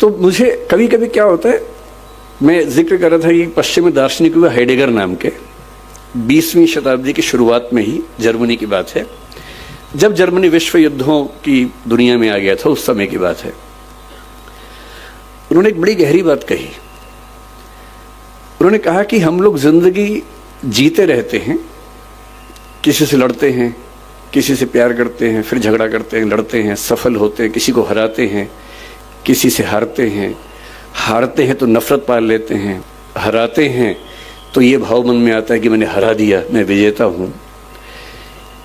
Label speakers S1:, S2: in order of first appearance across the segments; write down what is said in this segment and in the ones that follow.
S1: तो मुझे कभी कभी क्या होता है, मैं जिक्र कर रहा था कि पश्चिमी दार्शनिक हुआ हेडेगर नाम के, 20वीं शताब्दी की शुरुआत में ही जर्मनी की बात है, जब जर्मनी विश्व युद्धों की दुनिया में आ गया था, उस समय की बात है। उन्होंने एक बड़ी गहरी बात कही। उन्होंने कहा कि हम लोग जिंदगी जीते रहते हैं, किसी से लड़ते हैं, किसी से प्यार करते हैं, फिर झगड़ा करते हैं, लड़ते हैं, सफल होते हैं, किसी को हराते हैं, किसी से हारते हैं, हारते हैं तो नफरत पाल लेते हैं, हराते हैं तो ये भाव मन में आता है कि मैंने हरा दिया, मैं विजेता हूं।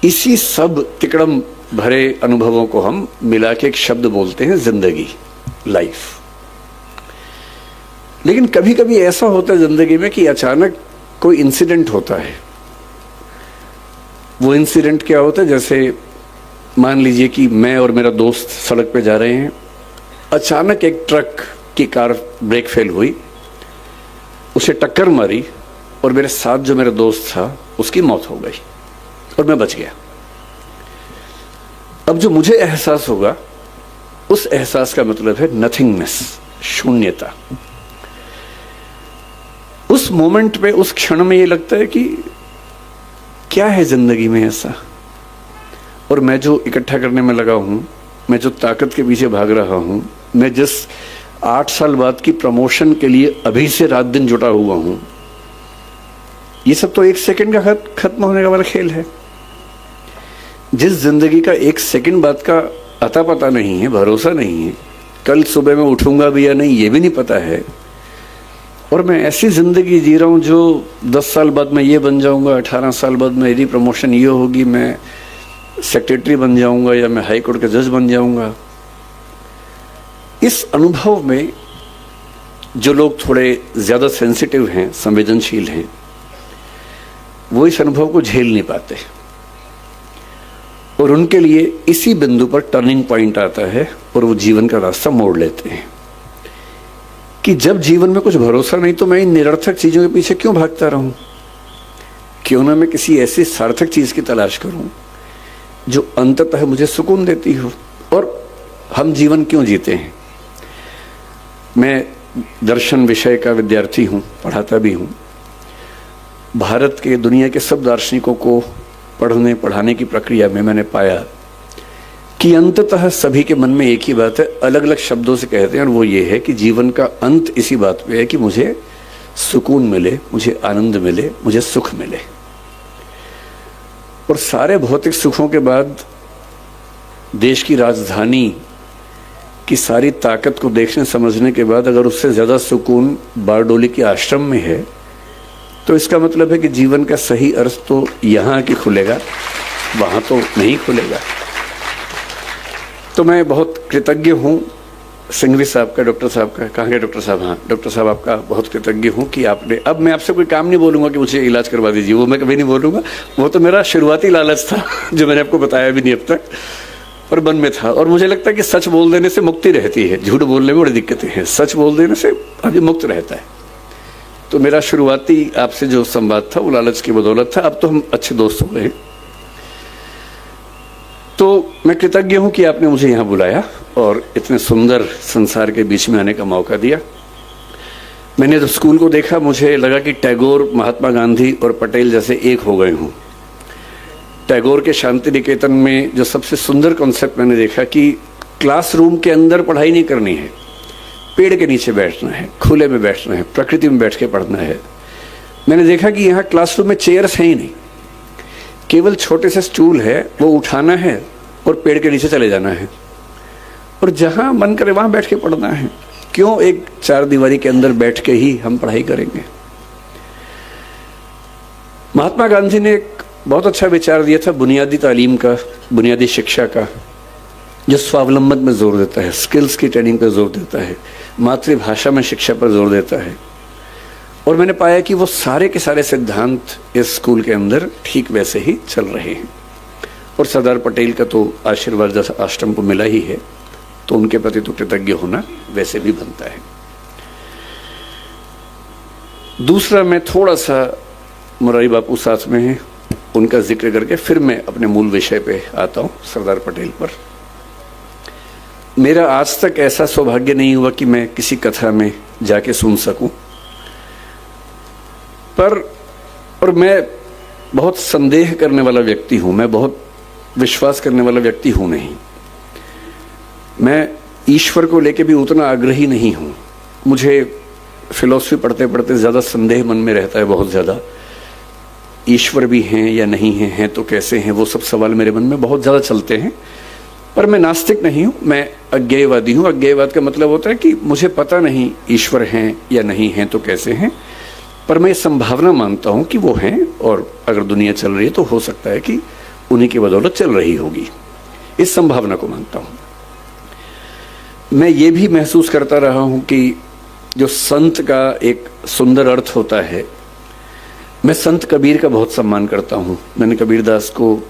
S1: इसी सब तिकड़म भरे अनुभवों को हम मिला के एक शब्द बोलते हैं जिंदगी, लाइफ। लेकिन कभी कभी ऐसा होता है जिंदगी में कि अचानक कोई इंसिडेंट होता है। वो इंसिडेंट क्या होता है, जैसे मान लीजिए कि मैं और मेरा दोस्त सड़क पे जा रहे हैं, अचानक एक ट्रक की कार ब्रेक फेल हुई, उसे टक्कर मारी और मेरे साथ जो मेरा दोस्त था उसकी मौत हो गई और मैं बच गया। अब जो मुझे एहसास होगा, उस एहसास का मतलब है नथिंगनेस, शून्यता। उस मोमेंट पे, उस क्षण में ये लगता है कि क्या है जिंदगी में ऐसा, और मैं जो इकट्ठा करने में लगा हूं, मैं जो ताकत के पीछे भाग रहा हूं, मैं जिस 8 साल बाद की प्रमोशन के लिए अभी से रात दिन जुटा हुआ हूं, ये सब तो 1 सेकंड का खत्म होने का वाला खेल है। जिस जिंदगी का 1 सेकंड बाद का अता पता नहीं है, भरोसा नहीं है, कल सुबह मैं उठूंगा भी या नहीं ये भी नहीं पता है, और मैं ऐसी जिंदगी जी रहा हूं जो 10 साल बाद मैं ये बन जाऊंगा, 18 साल बाद मेरी प्रमोशन ये होगी, मैं सेक्रेटरी बन जाऊंगा या मैं हाई कोर्ट का जज बन जाऊंगा। इस अनुभव में जो लोग थोड़े ज्यादा सेंसिटिव हैं, संवेदनशील हैं, वो इस अनुभव को झेल नहीं पाते, और उनके लिए इसी बिंदु पर टर्निंग पॉइंट आता है और वो जीवन का रास्ता मोड़ लेते हैं कि जब जीवन में कुछ भरोसा नहीं तो मैं इन निरर्थक चीजों के पीछे क्यों भागता रहूं, क्यों ना मैं किसी ऐसी सार्थक चीज की तलाश करूं जो अंततः मुझे सुकून देती हो। और हम जीवन क्यों जीते हैं? मैं दर्शन विषय का विद्यार्थी हूं, पढ़ाता भी हूं। भारत के, दुनिया के सब दार्शनिकों को पढ़ने पढ़ाने की प्रक्रिया में मैंने पाया कि अंततः सभी के मन में एक ही बात है, अलग अलग शब्दों से कहते हैं, और वो ये है कि जीवन का अंत इसी बात पे है कि मुझे सुकून मिले, मुझे आनंद मिले, मुझे सुख मिले। और सारे भौतिक सुखों के बाद देश की राजधानी की सारी ताकत को देखने समझने के बाद अगर उससे ज्यादा सुकून बारडोली के आश्रम में है, तो इसका मतलब है कि जीवन का सही अर्थ तो यहां आके खुलेगा, वहां तो नहीं खुलेगा। तो मैं बहुत कृतज्ञ हूं सिंघवी साहब का, डॉक्टर साहब का। कहाँ गए डॉक्टर साहब? हाँ, डॉक्टर साहब आपका बहुत कृतज्ञ हूं कि आपने, अब मैं आपसे कोई काम नहीं बोलूंगा कि मुझे इलाज करवा दीजिए, वो मैं कभी नहीं बोलूंगा। वो तो मेरा शुरुआती लालच था जो मैंने आपको बताया भी नहीं अब तक, और मन में था। और मुझे लगता है कि सच बोल देने से मुक्ति रहती है, झूठ बोलने में बड़ी दिक्कतें हैं, सच बोल देने से आदमी मुक्त रहता है। तो मेरा शुरुआती आपसे जो संवाद था वो लालच की बदौलत था। अब तो हम अच्छे दोस्त हो गए। तो मैं कृतज्ञ हूं कि आपने मुझे यहां बुलाया और इतने सुंदर संसार के बीच में आने का मौका दिया। मैंने जब स्कूल को देखा, मुझे लगा कि टैगोर, महात्मा गांधी और पटेल जैसे एक हो गए हों। टैगोर के शांति निकेतन में जो सबसे सुंदर कॉन्सेप्ट मैंने देखा कि क्लासरूम के अंदर पढ़ाई नहीं करनी है, पेड़ के नीचे बैठना है, खुले में बैठना है, प्रकृति में बैठ के पढ़ना है। मैंने देखा कि यहाँ क्लासरूम में चेयर्स हैं ही नहीं, केवल छोटे से स्टूल है, वो उठाना है और पेड़ के नीचे चले जाना है, और जहां मन करे वहां बैठ के पढ़ना है। क्यों एक 4 दीवारी के अंदर बैठ के ही हम पढ़ाई करेंगे? महात्मा गांधी ने एक बहुत अच्छा विचार दिया था बुनियादी तालीम का, बुनियादी शिक्षा का, जो स्वावलंबन में जोर देता है, स्किल्स की ट्रेनिंग पर जोर देता है, मातृभाषा में शिक्षा पर जोर देता है। और मैंने पाया कि वो सारे के सारे सिद्धांत इस स्कूल के अंदर ठीक वैसे ही चल रहे हैं। और सरदार पटेल का तो आशीर्वाद जैसा आश्रम को मिला ही है, तो उनके प्रति तो कृतज्ञ होना वैसे भी बनता है। दूसरा, मैं थोड़ा सा मुरारी बापू साथ में हैं, उनका जिक्र करके फिर मैं अपने मूल विषय पे आता हूं, सरदार पटेल पर। मेरा आज तक ऐसा सौभाग्य नहीं हुआ कि मैं किसी कथा में जाके सुन सकूं, और मैं बहुत संदेह करने वाला व्यक्ति हूं, मैं बहुत विश्वास करने वाला व्यक्ति हूं नहीं। मैं ईश्वर को लेके भी उतना आग्रही नहीं हूं। मुझे फिलॉसफी पढ़ते पढ़ते ज़्यादा संदेह मन में रहता है, बहुत ज़्यादा। ईश्वर भी हैं या नहीं हैं तो कैसे हैं, वो सब सवाल मेरे मन में बहुत ज़्यादा चलते हैं। पर मैं नास्तिक नहीं हूं, मैं अज्ञेयवादी हूं। अज्ञेयवाद का मतलब होता है कि मुझे पता नहीं ईश्वर हैं या नहीं हैं तो कैसे हैं, पर मैं संभावना मानता हूं कि वो हैं, और अगर दुनिया चल रही है तो हो सकता है कि उन्हीं की बदौलत चल रही होगी। इस संभावना को मानता हूं। मैं ये भी महसूस करता रहा हूं कि जो संत का एक सुंदर अर्थ होता है, मैं संत कबीर का बहुत सम्मान करता हूं। मैंने कबीरदास को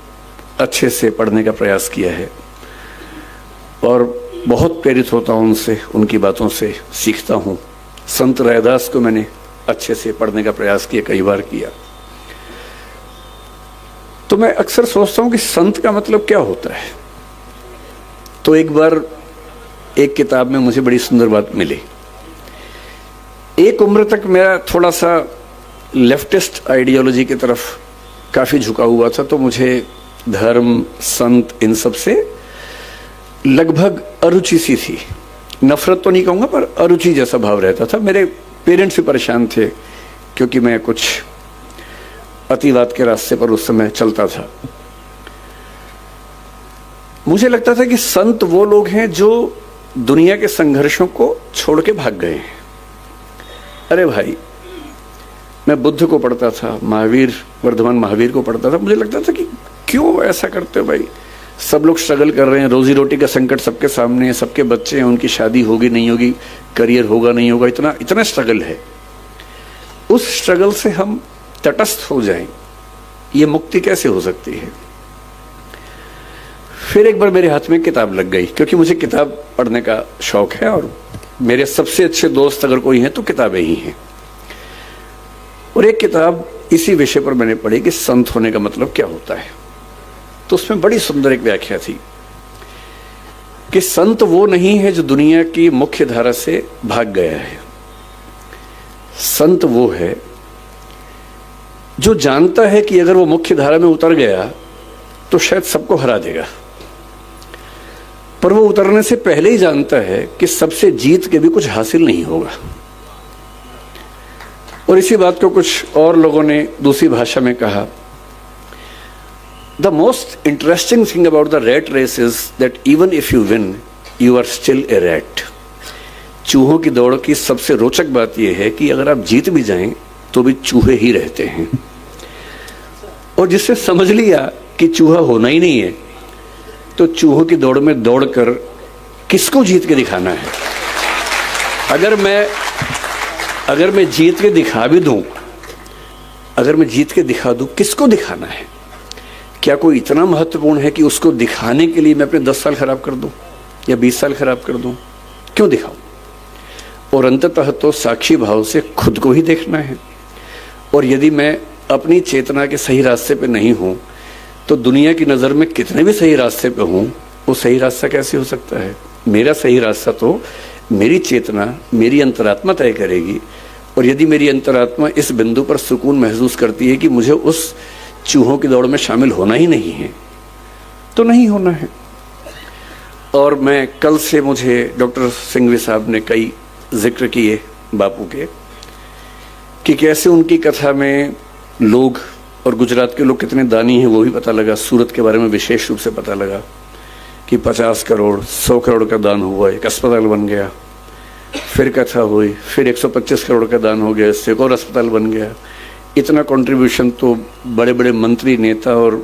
S1: अच्छे से पढ़ने का प्रयास किया है और बहुत प्रेरित होता हूं उनसे, उनकी बातों से सीखता हूं। संत रैदास को मैंने अच्छे से पढ़ने का प्रयास किया, कई बार किया। तो मैं अक्सर सोचता हूं कि संत का मतलब क्या होता है। तो एक बार एक किताब में मुझे बड़ी सुंदर बात मिली। एक उम्र तक मेरा थोड़ा सा लेफ्टिस्ट आइडियोलॉजी की तरफ काफी झुका हुआ था, तो मुझे धर्म, संत, इन सब से लगभग अरुचि सी थी। नफरत तो नहीं कहूंगा, पर अरुचि जैसा भाव रहता था। मेरे पेरेंट्स भी परेशान थे क्योंकि मैं कुछ अतिवाद के रास्ते पर उस समय चलता था। मुझे लगता था कि संत वो लोग हैं जो दुनिया के संघर्षों को छोड़ के भाग गए हैं। अरे भाई, मैं बुद्ध को पढ़ता था, महावीर, वर्धमान महावीर को पढ़ता था। मुझे लगता था कि क्यों ऐसा करते हो भाई, सब लोग स्ट्रगल कर रहे हैं, रोजी रोटी का संकट सबके सामने है, सबके बच्चे हैं, उनकी शादी होगी नहीं होगी, करियर होगा नहीं होगा, इतना इतना स्ट्रगल है। उस स्ट्रगल से हम तटस्थ हो जाएं, ये मुक्ति कैसे हो सकती है। फिर एक बार मेरे हाथ में किताब लग गई, क्योंकि मुझे किताब पढ़ने का शौक है और मेरे सबसे अच्छे दोस्त अगर कोई हैं तो किताबें ही हैं। और एक किताब इसी विषय पर मैंने पढ़ी कि संत होने का मतलब क्या होता है। तो उसमें बड़ी सुंदर एक व्याख्या थी कि संत वो नहीं है जो दुनिया की मुख्य धारा से भाग गया है। संत वो है जो जानता है कि अगर वो मुख्य धारा में उतर गया तो शायद सबको हरा देगा, पर वो उतरने से पहले ही जानता है कि सबसे जीत के भी कुछ हासिल नहीं होगा। और इसी बात को कुछ और लोगों ने दूसरी भाषा में कहा, the most interesting thing about the rat race is that even if you win you are still a rat. चूहों की दौड़ की सबसे रोचक बात यह है कि अगर आप जीत भी जाएं तो भी चूहे ही रहते हैं। और जिससे समझ लिया कि चूहा होना ही नहीं है, तो चूहों की दौड़ में दौड़कर किसको जीत के दिखाना है। अगर मैं जीत के दिखा भी दूं, अगर मैं जीत के दिखा दूं, किसको दिखाना है। क्या कोई इतना महत्वपूर्ण है कि उसको दिखाने के लिए मैं अपने 10 साल खराब कर दूं या 20 साल खराब कर दूं? क्यों दिखाऊं? और अंततः तो साक्षी भाव से खुद को ही देखना है। और यदि मैं अपनी चेतना के सही रास्ते पे नहीं हूं तो दुनिया की नजर में कितने भी सही रास्ते पे हूं, वो सही रास्ता कैसे हो सकता है। मेरा सही रास्ता तो मेरी चेतना, मेरी अंतरात्मा तय करेगी। और यदि मेरी अंतरात्मा इस बिंदु पर सुकून महसूस करती है कि मुझे उस चूहों की दौड़ में शामिल होना ही नहीं है, तो नहीं होना है। और मैं कल से, मुझे डॉक्टर सिंघवी साहब ने कई जिक्र किए बापू के, कि कैसे उनकी कथा में लोग, और गुजरात के लोग कितने दानी हैं वो भी पता लगा। सूरत के बारे में विशेष रूप से पता लगा कि 50 करोड़ 100 करोड़ का दान हुआ, एक अस्पताल बन गया। फिर कथा हुई, फिर 125 करोड़ का दान हो गया, इससे एक और अस्पताल बन गया। इतना कंट्रीब्यूशन तो बड़े बड़े मंत्री, नेता और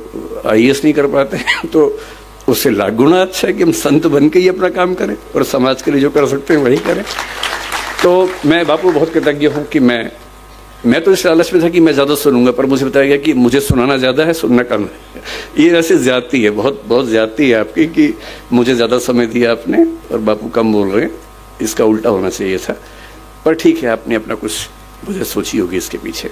S1: IAS नहीं कर पाते। तो उससे लाख गुना अच्छा है कि हम संत बन के ही अपना काम करें और समाज के लिए जो कर सकते हैं वही करें। तो मैं बापू बहुत कृतज्ञ हूँ कि मैं तो इस लालच में था कि मैं ज्यादा सुनूंगा, पर मुझे बताया गया कि मुझे सुनाना ज्यादा है, सुनना कम है। ये वैसे ज्यादती है, बहुत बहुत ज्यादती है आपकी कि मुझे ज्यादा समय दिया आपने और बापू कम बोल रहे हैं। इसका उल्टा होना चाहिए था, पर ठीक है, आपने अपना कुछ मुझे सोची होगी इसके पीछे।